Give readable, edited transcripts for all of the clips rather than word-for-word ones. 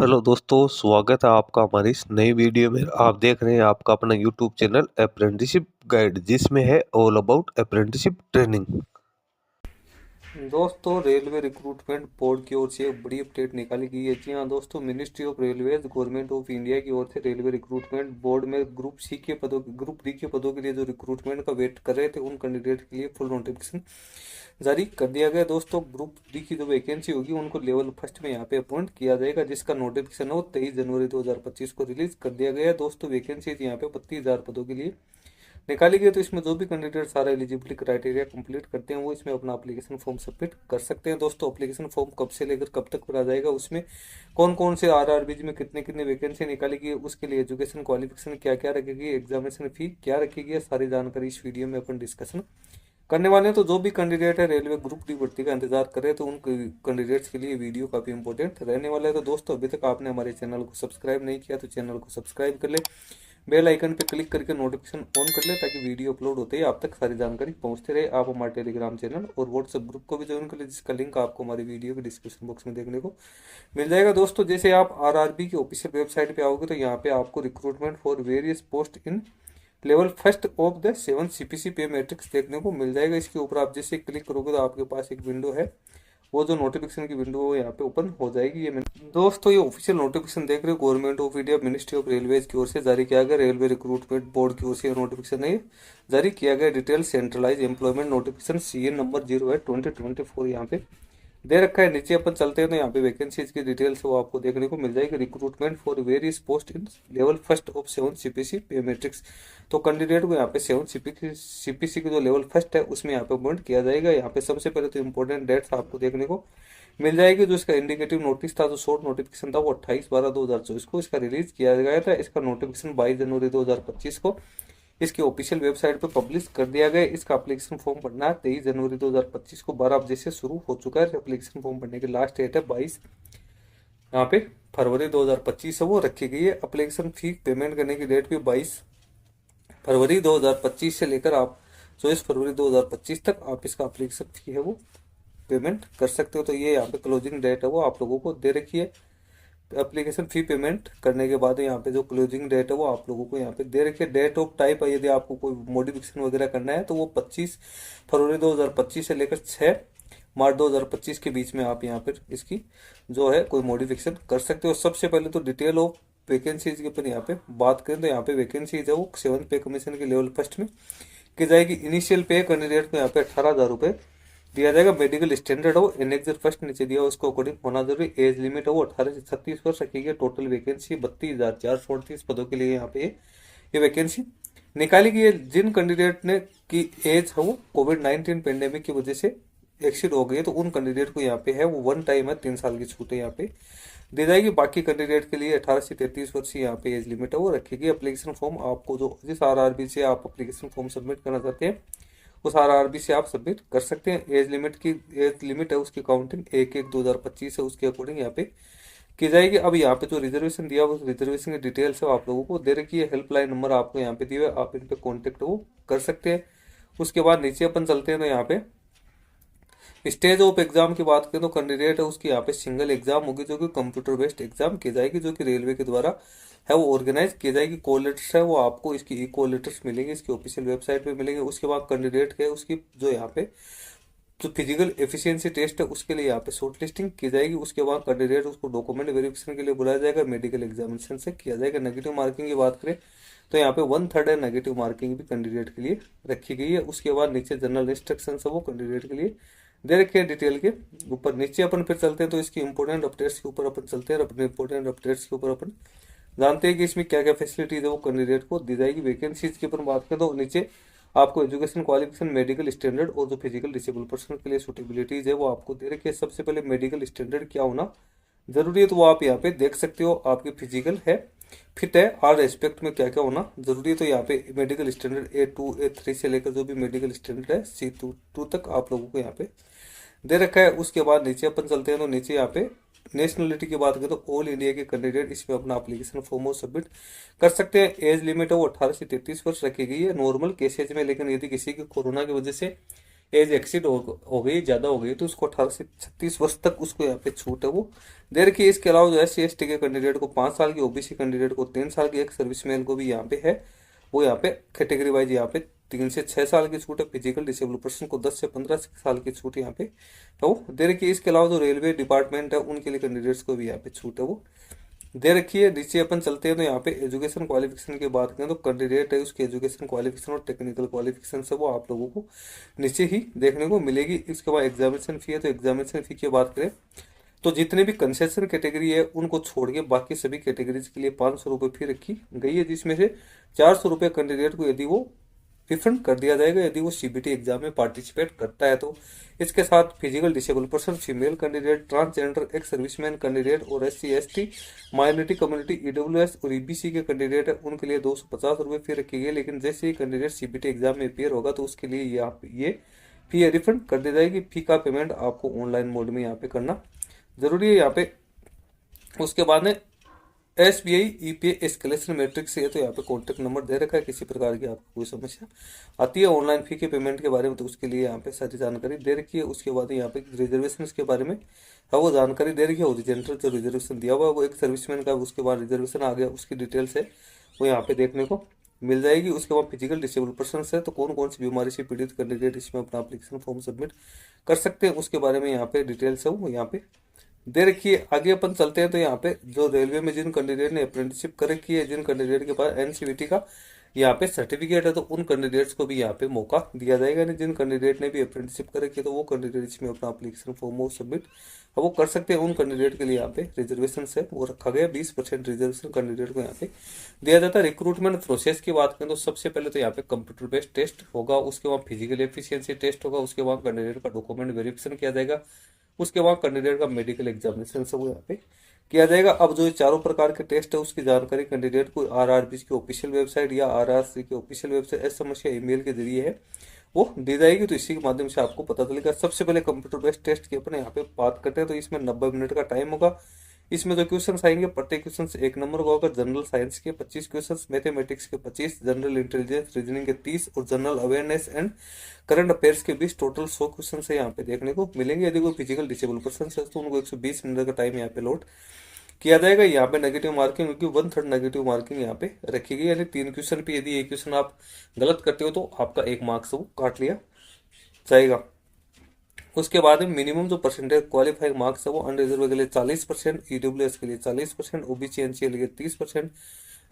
Hello दोस्तों, स्वागत है आपका हमारी इस नई वीडियो में। आप देख रहे हैं आपका अपना यूट्यूब चैनल अप्रेंटिसशिप गाइड, जिसमें है ऑल अबाउट अप्रेंटिसशिप ट्रेनिंग। दोस्तों, रेलवे रिक्रूटमेंट बोर्ड की ओर से एक बड़ी अपडेट निकाली गई है। जी हाँ दोस्तों, ministry of railways government of India की ओर से रेलवे रिक्रूटमेंट बोर्ड में ग्रुप डी के पदों के लिए जो रिक्रूटमेंट का वेट कर रहे थे उन कैंडिडेट के लिए फुल नोटिफिकेशन जारी कर दिया गया। दोस्तों, ग्रुप डी की जो वैकेंसी होगी उनको लेवल फर्स्ट में यहाँ पे अपॉइंट किया जाएगा, जिसका नोटिफिकेशन है वो 23 जनवरी 2025 को रिलीज कर दिया गया है। दोस्तों, वैकेंसी यहाँ पे 32,000 पदों के लिए निकाली गई। तो इसमें जो भी कैंडिडेट सारा एलिजिबिलिटी क्राइटेरिया कंप्लीट करते हैं वो इसमें अपना एप्लीकेशन फॉर्म सबमिट कर सकते हैं। दोस्तों, एप्लीकेशन फॉर्म कब से लेकर कब तक भरा जाएगा, उसमें कौन कौन से आरआरबीज में कितने कितने वैकेंसी निकाली गई, उसके लिए एजुकेशन क्वालिफिकेशन क्या क्या रखेगी, एग्जामिनेशन फी क्या रखेगी, सारी जानकारी इस वीडियो में अपन डिस्कशन करने वाले हैं। तो जो भी कैंडिडेट है रेलवे ग्रुप डी भर्ती का इंतजार कर रहे हैं तो उन कैंडिडेट्स के लिए वीडियो काफी इंपॉर्टेंट रहने वाला है। तो दोस्तों, अभी तक आपने हमारे चैनल को सब्सक्राइब नहीं किया तो चैनल को सब्सक्राइब कर ले, बेल आइकन पे क्लिक करके नोटिफिकेशन ऑन कर ले, ताकि वीडियो अपलोड होते ही आप तक सारी जानकारी पहुंचते रहे। आप हमारे टेलीग्राम चैनल और व्हाट्सएप ग्रुप को भी ज्वाइन कर ले, जिसका लिंक आपको हमारी वीडियो के डिस्क्रिप्शन बॉक्स में देखने को मिल जाएगा। दोस्तों, जैसे आप आरआरबी की ऑफिशियल वेबसाइट पे आओगे तो यहाँ पे आपको recruitment for various post in level first of the 7 CPC पे मैट्रिक्स देखने को मिल जाएगा। इसके ऊपर आप जैसे क्लिक करोगे तो आपके पास एक विंडो है, वो जो नोटिफिकेशन की विंडो है यहाँ पे ओपन हो जाएगी। दोस्तों, ये ऑफिशियल नोटिफिकेशन देख रहे हो, government of India ministry of railways की ओर से जारी किया गया, रेलवे रिक्रूटमेंट बोर्ड की ओर से नोटिफिकेशन है जारी किया गया। Detail centralise employment notification CN number 0/2024 यहाँ पे दे रखा है। नीचे अपन चलते हैं तो यहाँ पे वैकेंसीज की डिटेल्स वो आपको देखने को मिल जाएगी। Recruitment for various post in level first of 7 CPC पे मैट्रिक्स। तो कैंडिडेट को यहाँ पे 7 सीपीसी की जो लेवल फर्स्ट है उसमें यहाँ पे अपॉइंट किया जाएगा। यहाँ पे सबसे पहले तो इंपॉर्टेंट डेट्स आपको देखने को मिल जाएगी। जो इसका इंडिकेटिव नोटिस था, जो शॉर्ट नोटिफिकेशन था, वो 28/12/2024 को इसका रिलीज किया गया था। इसका नोटिफिकेशन 22 जनवरी 2025 को इसकी ऑफिशियल वेबसाइट पर पब्लिश कर दिया गया। इसका एप्लीकेशन फॉर्म भरना 23 जनवरी 2025 को 12 बजे से शुरू हो चुका है। एप्लीकेशन फॉर्म भरने की लास्ट डेट है 22 फरवरी 2025 है वो रखी गई है। एप्लीकेशन फी पेमेंट करने की डेट भी 22 फरवरी 2025 से लेकर आप 24 फरवरी 2025 तक आप इसका एप्लीकेशन फी है वो पेमेंट कर सकते हो। तो ये यहाँ पे क्लोजिंग डेट है वो आप लोगों को दे रखी है। एप्लीकेशन फी पेमेंट करने के बाद यहाँ पे जो क्लोजिंग डेट है वो आप लोगों को यहाँ पे दे रखी है। डेट ऑफ टाइप है, यदि आपको कोई मॉडिफिकेशन वगैरह करना है तो वो 25 फरवरी 2025 से लेकर 6 मार्च 2025 के बीच में आप यहाँ पर इसकी जो है कोई मॉडिफिकेशन कर सकते हो। सबसे पहले तो डिटेल ऑफ वैकेंसीज के ऊपर यहाँ पे बात करें तो यहाँ पे वैकेंसीज है वो 7 पे कमीशन के लेवल फर्स्ट में की जाएगी। इनिशियल पे कैंडिडेट को यहाँ पे 18,000 रुपये दिया जाएगा। मेडिकल स्टैंडर्ड हो, एनेक्सर फर्स्ट नीचे दिया हो उसको अकॉर्डिंग होना जरूरी। एज लिमिट है वो 18 से 36 वर्ष रखी गई। टोटल वैकेंसी 32,438 पदों के लिए यहाँ पे ये वैकेंसी निकाली गई है। जिन कैंडिडेट ने की एज है वो कोविड-19 पेंडेमिक की वजह से एक्सीड हो गई है तो उन कैंडिडेट को यहाँ पे है वो 1 टाइम है 3 साल की छूट है यहाँ पे दी जाएगी। बाकी कैंडिडेट के लिए 18 से 33 वर्ष यहाँ पे एज लिमिट है वो रखेगी। एप्लीकेशन फॉर्म आपको जो जिस आरआरबी से आप एप्लीकेशन फॉर्म सबमिट करना चाहते हैं उस आरआरबी से आप सबमिट कर सकते हैं। एज लिमिट है उसकी काउंटिंग 1/1/2025 है, उसके अकॉर्डिंग यहाँ पे की जाएगी। अब यहाँ पे जो रिजर्वेशन दिया उस रिजर्वेशन की डिटेल्स है आप लोगों को दे रखी है। हेल्पलाइन नंबर आपको यहाँ पे दिए हुए, आप इन पे कॉन्टेक्ट वो कर सकते हैं। उसके बाद नीचे अपन चलते हैं तो यहाँ पे स्टेज ऑफ एग्जाम की बात करें तो कैंडिडेट है उसकी यहाँ पे सिंगल एग्जाम होगी, जो कि कंप्यूटर बेस्ड एग्जाम की जाएगी, जो कि रेलवे के द्वारा है वो ऑर्गेनाइज की जाएगी। कॉल लेटर्स है वो आपको इसकी ई कॉल लेटर्स मिलेंगे, इसकी ऑफिशियल वेबसाइट पे मिलेंगे। उसके बाद कैंडिडेट के उसकी जो यहाँ पे जो फिजिकल एफिशिएंसी टेस्ट है उसके लिए यहाँ पे शॉर्ट लिस्टिंग की जाएगी। उसके बाद कैंडिडेट उसको डॉक्यूमेंट वेरिफिकेशन के लिए बुलाया जाएगा, मेडिकल एग्जामिनेशन से किया जाएगा। नेगेटिव मार्किंग की बात करें तो यहाँ पे 1/3 है नेगेटिव मार्किंग भी कैंडिडेट के लिए रखी गई है। उसके बाद नीचे जनरल इंस्ट्रक्शन है वो कैंडिडेट के लिए दे रखे हैं डिटेल के ऊपर। नीचे अपन फिर चलते हैं तो इसकी इंपोर्टेंट अपडेट्स के ऊपर अपन चलते हैं। अपने इंपोर्टेंट अपडेट्स के ऊपर अपन जानते हैं कि इसमें क्या क्या फैसिलिटीज है वो कैंडिडेट को दी जाएगी। वैकेंसीज के ऊपर बात करें तो नीचे आपको एजुकेशन क्वालिफिकेशन, मेडिकल स्टैंडर्ड और जो फिजिकल डिसेबल पर्सन के लिए सुटेबिलिटीज है वो आपको दे रखी है। सबसे पहले मेडिकल स्टैंडर्ड क्या होना जरूरी है तो वो आप यहाँ पे देख सकते हो। आपकी फिजिकल है, फिट है, हर एस्पेक्ट में क्या क्या होना जरूरी है तो यहाँ पे मेडिकल स्टैंडर्ड A2 A3 से लेकर जो भी मेडिकल स्टैंडर्ड है C2 तक आप लोगों को यहाँ पे दे रखा है। उसके बाद नीचे अपन चलते हैं तो नीचे यहाँ पे नेशनलिटी की बात करें तो ऑल इंडिया के कैंडिडेट इसमें अपना एप्लीकेशन फॉर्म सबमिट कर सकते हैं। एज लिमिट है वो 18 से 33 वर्ष रखी गई है नॉर्मल केसेज में, लेकिन यदि किसी की कोरोना की वजह से एज एक्सीड हो गई, ज़्यादा हो गई, तो उसको 18 से 36 वर्ष तक उसको यहाँ पे छूट है वो दे रखी है। इसके अलावा जो SC ST के कैंडिडेट को 5 साल की, OBC कैंडिडेट को 3 साल की, एक सर्विसमैन को भी यहाँ पे है वो यहाँ पे कैटेगरी वाइज यहाँ पे 3 से 6 साल की छूट है। फिजिकल डिसेबल पर्सन को 10 से 15 साल की छूट यहाँ पे तो वो दे रखी है। इसके अलावा जो रेलवे डिपार्टमेंट है उनके लिए कैंडिडेट्स को भी यहाँ पे छूट है वो दे रखी है। नीचे अपन चलते हैं तो यहाँ पे एजुकेशन क्वालिफिकेशन की बात करें तो कैंडिडेट है उसके एजुकेशन क्वालिफिकेशन और टेक्निकल क्वालिफिकेशन से वो आप लोगों को नीचे ही देखने को मिलेगी। इसके बाद एग्जामिनेशन फी है, तो एग्जामिनेशन फी की बात करें तो जितने भी कंसेशन कैटेगरी है उनको छोड़ के बाकी सभी कैटेगरीज के लिए 500 रुपये फी रखी गई है, जिसमें से 400 रुपये कैंडिडेट को यदि वो रिफंड कर दिया जाएगा यदि वो CBT एग्जाम में पार्टिसिपेट करता है तो। इसके साथ physical disable person, female candidate, transgender, ex serviceman candidate और SC ST minority community, EWS और EBC के कैंडिडेट है उनके लिए 250 रुपये फी रखी गई। लेकिन जैसे ही कैंडिडेट CBT एग्जाम में अपियर होगा तो उसके लिए ये फी रिफंड कर दी जाएगी। फी का पेमेंट आपको ऑनलाइन मोड में यहाँ पे करना जरूरी है यहाँ पे। उसके बाद में SBI EPA एस्केलेशन मैट्रिक्स है, तो यहाँ पे कॉन्टेक्ट नंबर दे रखा है। किसी प्रकार की आपको कोई समस्या आती है ऑनलाइन फी के पेमेंट के बारे में तो उसके लिए यहाँ पे सारी जानकारी दे रखी है। उसके बाद यहाँ पे रिजर्वेशन के बारे में वो जानकारी दे रखी है। ओरिजेंटल जो रिजर्वेशन दिया हुआ है वो एक सर्विसमैन का, उसके बाद रिजर्वेशन आ गया, उसकी डिटेल्स है वो यहाँ पे देखने को मिल जाएगी। उसके बाद फिजिकल डिसेबल पर्सन है तो कौन कौन सी बीमारी से पीड़ित कैंडिडेट इसमें अपना एप्लीकेशन फॉर्म सबमिट कर सकते हैं उसके बारे में यहाँ पे डिटेल्स है वो यहाँ पे दे रखी है। आगे अपन चलते हैं तो यहाँ पे जो रेलवे में जिन कैंडिडेट ने अप्रेंटिसशिप कर रखी है, जिन कैंडिडेट के पास NCVT का यहाँ पे सर्टिफिकेट है तो उन कैंडिडेट्स को भी यहाँ पे मौका दिया जाएगा। यानी जिन कैंडिडेट ने भी अप्रेंटिसशिप कर रखी है तो वो कैंडिडेट इसमें अपना एप्लीकेशन फॉर्म वो सबमिट वो कर सकते हैं। उन कैंडिडेट के लिए यहाँ पे रिजर्वेशन है वो रखा गया, 20% रिजर्वेशन कैंडिडेट को यहाँ पे दिया जाता है। रिक्रूटमेंट प्रोसेस की बात करें तो सबसे पहले तो यहाँ पे कंप्यूटर बेस्ड टेस्ट होगा, उसके बाद फिजिकल एफिशिएंसी टेस्ट होगा, उसके बाद कैंडिडेट का डॉक्यूमेंट वेरिफिकेशन किया जाएगा, उसके बाद कैंडिडेट का मेडिकल एग्जामिनेशन सब यहाँ पे किया जाएगा। अब जो ये चारों प्रकार के टेस्ट है उसकी जानकारी कैंडिडेट को RRB की ऑफिशियल वेबसाइट या RRC की ऑफिशियल वेबसाइट SMS या ईमेल के जरिए है वो दी जाएगी, तो इसी के माध्यम से आपको पता चलेगा। सबसे पहले कंप्यूटर बेस्ड टेस्ट की अपने यहाँ पे बात करते हैं तो इसमें 90 मिनट का टाइम होगा। इसमें जो क्वेश्चन आएंगे प्रत्येक क्वेश्चन से 1 नंबर का होगा। जनरल साइंस के 25 क्वेश्चन, मैथमेटिक्स के 25, जनरल इंटेलिजेंस रीजनिंग के 30 और general awareness and current affairs के 20, टोटल 100 क्वेश्चन से यहाँ पे देखने को मिलेंगे। यदि कोई फिजिकल डिसेबल पर्सन है तो उनको 120 मिनट का टाइम यहाँ पे लोड किया जाएगा। यहाँ पे नेगेटिव मार्किंग क्योंकि 1/3 नेगेटिव मार्किंग यहाँ पे रखी गई, यानी 3 क्वेश्चन पे यदि एक क्वेश्चन आप गलत करते हो तो आपका 1 मार्क्स वो काट लिया जाएगा। उसके बाद में मिनिमम जो परसेंटेज क्वालिफाइंग मार्क्स है वो अनरिजर्व के लिए 40%, EWS के लिए 40%, OBC NC के लिए 30%,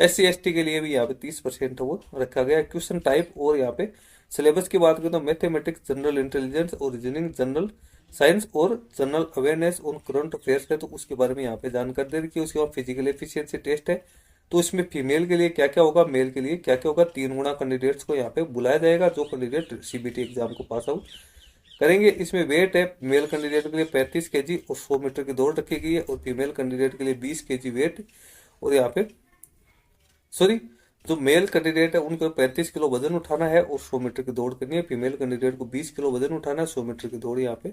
SC ST के लिए भी यहाँ पे 30% वो रखा गया है। क्वेश्चन टाइप और यहाँ पे सिलेबस की बात करें तो मैथमेटिक्स, जनरल इंटेलिजेंस और रीजनिंग, जनरल साइंस और जनरल अवेयरनेस और करंट अफेयर्स है तो उसके बारे में यहाँ पे जानकारी दे रखी है। उसके बाद फिजिकल एफिशिएंसी टेस्ट है तो इसमें फीमेल के लिए क्या क्या होगा, मेल के लिए क्या क्या होगा। 3 गुना कैंडिडेट्स को यहाँ पे बुलाया जाएगा जो कैंडिडेट CBT एग्जाम को पास आउट करेंगे। इसमें वेट है मेल कैंडिडेट के लिए 35 kg और 100 मीटर की दौड़ रखी गई है, और फीमेल कैंडिडेट के लिए 20 kg वेट और यहाँ पे सॉरी जो मेल कैंडिडेट है उनको 35 किलो वजन उठाना है और 100 मीटर की दौड़ करनी है। फीमेल कैंडिडेट को 20 किलो वजन उठाना है, 100 मीटर की दौड़ यहाँ पे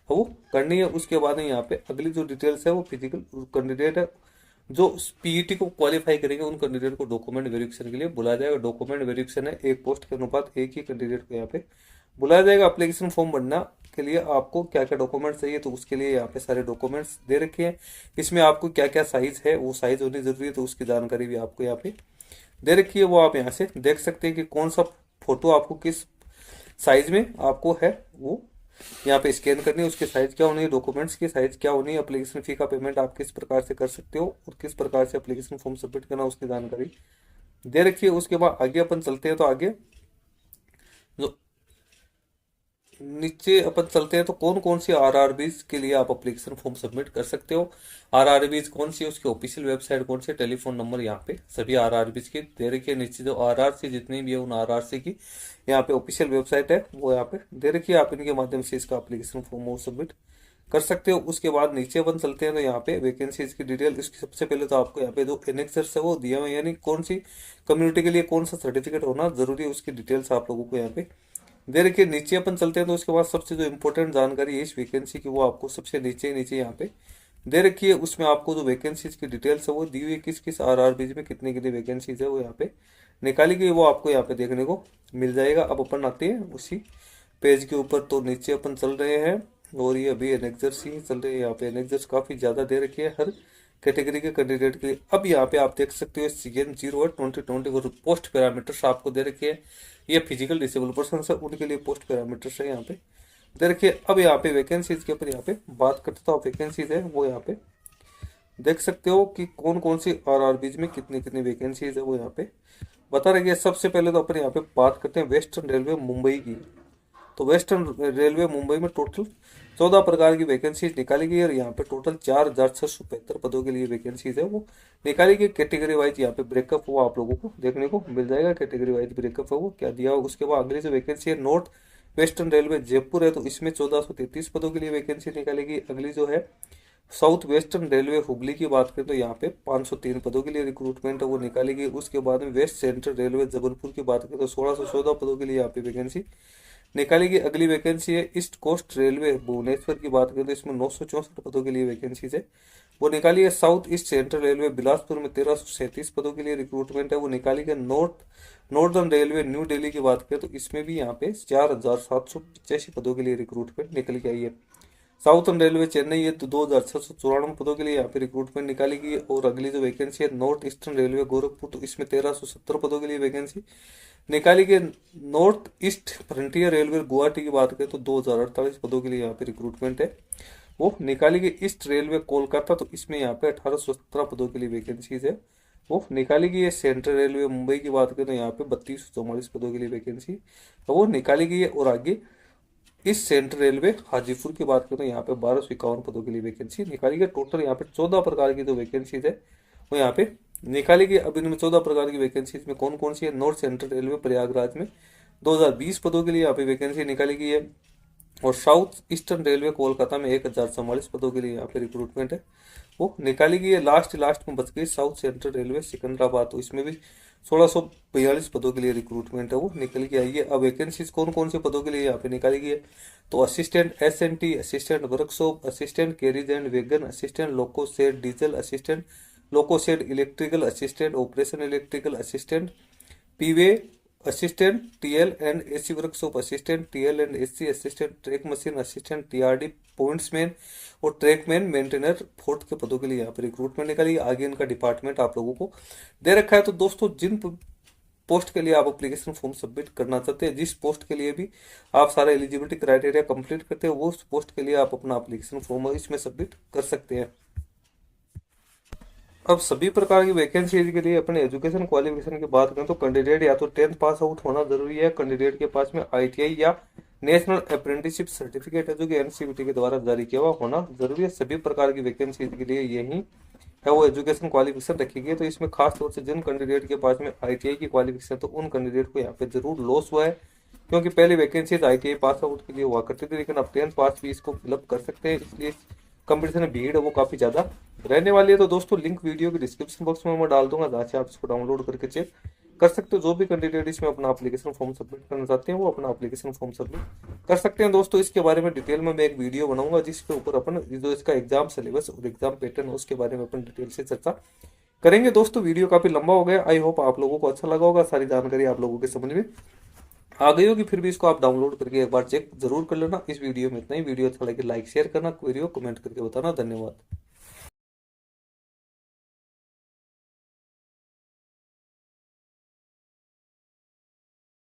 वो करनी है। उसके बाद यहाँ पे अगली जो डिटेल्स है वो फिजिकल कैंडिडेट है जो PET को क्वालिफाई करेंगे उन कैंडिडेट को डॉक्यूमेंट वेरिफिकेशन के लिए बुलाया जाएगा। डॉक्यूमेंट वेरिफिकेशन है एक पोस्ट के अनुपात एक ही कैंडिडेट को यहाँ पे बुलाया जाएगा। एप्लीकेशन फॉर्म भरना के लिए आपको क्या क्या डॉक्यूमेंट्स चाहिए तो उसके लिए यहाँ पे सारे डॉक्यूमेंट्स दे रखे हैं। इसमें आपको क्या क्या साइज है वो साइज होनी जरूरी है तो उसकी जानकारी भी आपको यहाँ पे दे रखी है। वो आप यहाँ से देख सकते हैं कि कौन सा फोटो आपको किस साइज में आपको है वो यहाँ पे स्कैन करनी है, उसके साइज क्या होनी है, डॉक्यूमेंट्स की साइज क्या होनी है, एप्लीकेशन फी का पेमेंट आप किस प्रकार से कर सकते हो और किस प्रकार से एप्लीकेशन फॉर्म सबमिट करना उसकी जानकारी दे रखी है। उसके बाद आगे अपन चलते हैं तो आगे जो नीचे अपन चलते हैं तो कौन कौन सी RRBs के लिए आप एप्लीकेशन फॉर्म सबमिट कर सकते हो। RRBs कौन सी है उसकी ऑफिशियल वेबसाइट कौन सी, टेलीफोन नंबर यहाँ पे सभी RRBs की दे रखी है। नीचे जो RRC जितनी भी है उन RRC की यहाँ पे ऑफिशियल वेबसाइट है वो यहाँ पे दे रखी है। आप इनके माध्यम से इसका एप्लीकेशन फॉर्म वो सबमिट कर सकते हो। उसके बाद नीचे अपन चलते हैं तो यहाँ पे वैकेंसीज की डिटेल, इसकी सबसे पहले तो आपको यहाँ पे जो एनेक्सर्स है वो दिया हुआ है, यानी कौन सी कम्युनिटी के लिए कौन सा सर्टिफिकेट होना जरूरी है उसकी डिटेल्स आप लोगों को यहाँ पे दे रखिए। नीचे अपन चलते हैं तो उसके बाद सबसे जो इम्पोर्टेंट जानकारी है इस वैकेंसी की वो आपको सबसे नीचे यहाँ पे दे रखी है। उसमें आपको जो वैकेंसीज की डिटेल्स है वो दी हुई है, किस किस RRBs में कितने कितनी वैकेंसीज है वो यहाँ पे निकाली गई, वो आपको यहाँ पे देखने को मिल जाएगा। अब अपन आते हैं उसी पेज के ऊपर। तो नीचे अपन चल रहे हैं और ये अभी एनेक्जर्स ही चल रहे हैं। यहाँ पे एनेक्जर्स काफी ज्यादा दे रखी है हर कैटेगरी के कैंडिडेट के लिए। अब यहाँ पे आप देख सकते हो CN 0 और 2020 पोस्ट पैरामीटर्स आपको दे रखे हैं। ये फिजिकल डिसेबल पर्सन है उनके लिए पोस्ट पैरामीटर्स है यहाँ पे दे रखिए। अब यहाँ पे वैकेंसीज के ऊपर यहाँ पे बात करते तो वैकेंसीज है वो यहाँ पे देख सकते हो कि कौन कौन सी RRBs में कितनी कितनी वैकेंसीज है वो यहाँ पे बता रही है। सबसे पहले तो अपन यहाँ पे बात करते हैं वेस्टर्न रेलवे मुंबई की। तो वेस्टर्न रेलवे मुंबई में टोटल 14 प्रकार की वैकेंसीज निकाली गई और यहाँ पे टोटल 4,675 पदों के लिए वैकेंसीज है वो निकाली गई। कैटेगरी वाइज यहाँ पे ब्रेकअप वो आप लोगों को देखने को मिल जाएगा। कैटेगरी वाइज ब्रेकअप है वो क्या दिया होगा। उसके बाद अगली जो वैकेंसी है नॉर्थ वेस्टर्न रेलवे जयपुर है, तो इसमें 1433 पदों के लिए वैकेंसी निकाली गई। अगली जो है साउथ वेस्टर्न रेलवे हुबली की बात करें तो यहाँ पे 503 पदों के लिए रिक्रूटमेंट है वो निकाली गई। उसके बाद में वेस्ट सेंट्रल रेलवे जबलपुर की बात करें तो 1614 पदों के लिए यहाँ पे वैकेंसी निकाली गई। अगली वैकेंसी है ईस्ट कोस्ट रेलवे भुवनेश्वर की बात करें तो इसमें 964 पदों के लिए वैकेंसीज है वो निकाली है। South east central railway Bilaspur में 1337 पदों के लिए रिक्रूटमेंट है वो निकाली गई। नॉर्दर्न रेलवे न्यू दिल्ली की बात करें तो इसमें भी यहाँ पे 4,785 पदों के लिए रिक्रूटमेंट निकल के आई है। साउथर्न रेलवे चेन्नई है तो 2,694 पदों के लिए यहाँ पे रिक्रूटमेंट निकाली गई है। और अगली जो वैकेंसी है नॉर्थ ईस्टर्न रेलवे गोरखपुर, तो इसमें 1370 पदों के लिए वैकेंसी निकाली गई। North east frontier railway Guwahati की बात करें तो 2,048 पदों के लिए यहाँ पे रिक्रूटमेंट है वो निकाली गई। ईस्ट रेलवे कोलकाता, तो इसमें यहाँ पे 1817 पदों के लिए वैकेंसीज है वो निकाली गई है। सेंट्रल रेलवे मुंबई की बात करें तो यहाँ पे 3244 पदों के लिए वैकेंसी वो निकाली गई है। और आगे इस सेंट्रल रेलवे हाजीपुर की बात करें तो यहाँ पे 1251 पदों के लिए वैकेंसी निकाली गई। टोटल यहाँ पे 14 प्रकार की जो वैकेंसीज है वो यहाँ पे निकाली गई। अब इनमें 14 प्रकार की वैकेंसीज में कौन कौन सी है। नॉर्थ सेंट्रल रेलवे प्रयागराज में 2020 पदों के लिए यहाँ पे वैकेंसी निकाली गई है। और साउथ ईस्टर्न रेलवे कोलकाता में 1044 पदों के लिए यहाँ पे रिक्रूटमेंट है वो निकाली गई है। लास्ट में बच गई साउथ सेंट्रल रेलवे सिकंदराबाद, तो इसमें भी 1642 पदों के लिए रिक्रूटमेंट है वो निकल के आई है। अब वैकेंसीज कौन कौन से पदों के लिए यहाँ पे निकाली गई है तो assistant SNT, assistant workshop, assistant carriage and wagon, assistant loco shed diesel, assistant loco shed electrical, assistant operation electrical, assistant P way, assistant TL and AC workshop, assistant TL and AC, assistant track machine, assistant TRD pointsman और trackman maintainer 4th के पदों के लिए यहाँ पे recruitment निकाली। आगे इनका डिपार्टमेंट आप लोगों को दे रखा है। तो दोस्तों जिन पोस्ट के लिए आप एप्लीकेशन फॉर्म सबमिट करना चाहते हैं, जिस पोस्ट के लिए भी आप सारा एलिजिबिलिटी क्राइटेरिया कंप्लीट करते हैं, वो उस पोस्ट के लिए आप अपना एप्लीकेशन फॉर्म इसमें सबमिट कर सकते हैं। अब सभी प्रकार की वैकेंसी के लिए अपने एजुकेशन क्वालिफिकेशन की बात करें तो कैंडिडेट या तो 10th पास आउट होना जरूरी है। कैंडिडेट के पास में ITI या नेशनल अप्रेंटिसशिप सर्टिफिकेट है जो कि NCVT के द्वारा जारी किया हुआ होना जरूरी है। सभी प्रकार की वैकेंसी के लिए यही है वो एजुकेशन क्वालिफिकेशन रखी गई है। तो इसमें खास तौर से जिन कैंडिडेट के पास में ITI की क्वालिफिकेशन तो उन कैंडिडेट को यहाँ पे जरूर लॉस हुआ है, क्योंकि पहली वैकेंसी ITI पास आउट के लिए हुआ करती थी, लेकिन अब 10th पास भी इसको फिलअप कर सकते हैं। इसलिए कंपटीशन में भीड़ है वो काफी ज्यादा रहने वाली है। तो दोस्तों लिंक वीडियो के डिस्क्रिप्शन बॉक्स में मैं डाल दूंगा, जहाँ से आप इसको डाउनलोड करके चेक कर सकते हो। जो भी कैंडिडेट इसमें अपना एप्लीकेशन फॉर्म सबमिट करना चाहते हैं वो अपना एप्लीकेशन फॉर्म सबमिट कर सकते हैं। दोस्तों इसके बारे में डिटेल में मैं एक वीडियो बनाऊंगा जिसके ऊपर अपन जो इसका एग्जाम सिलेबस और एग्जाम पैटर्न है उसके बारे में अपन डिटेल से चर्चा करेंगे। दोस्तों वीडियो काफी लंबा हो गया, आई होप आप लोगों को अच्छा लगा होगा, सारी जानकारी आप लोगों के समझ में आ गई होगी। फिर भी इसको आप डाउनलोड करके एक बार चेक जरूर कर लेना। इस वीडियो में इतना ही। वीडियो अच्छा लगे लाइक शेयर करना, क्वेरी हो कमेंट करके बताना। धन्यवाद।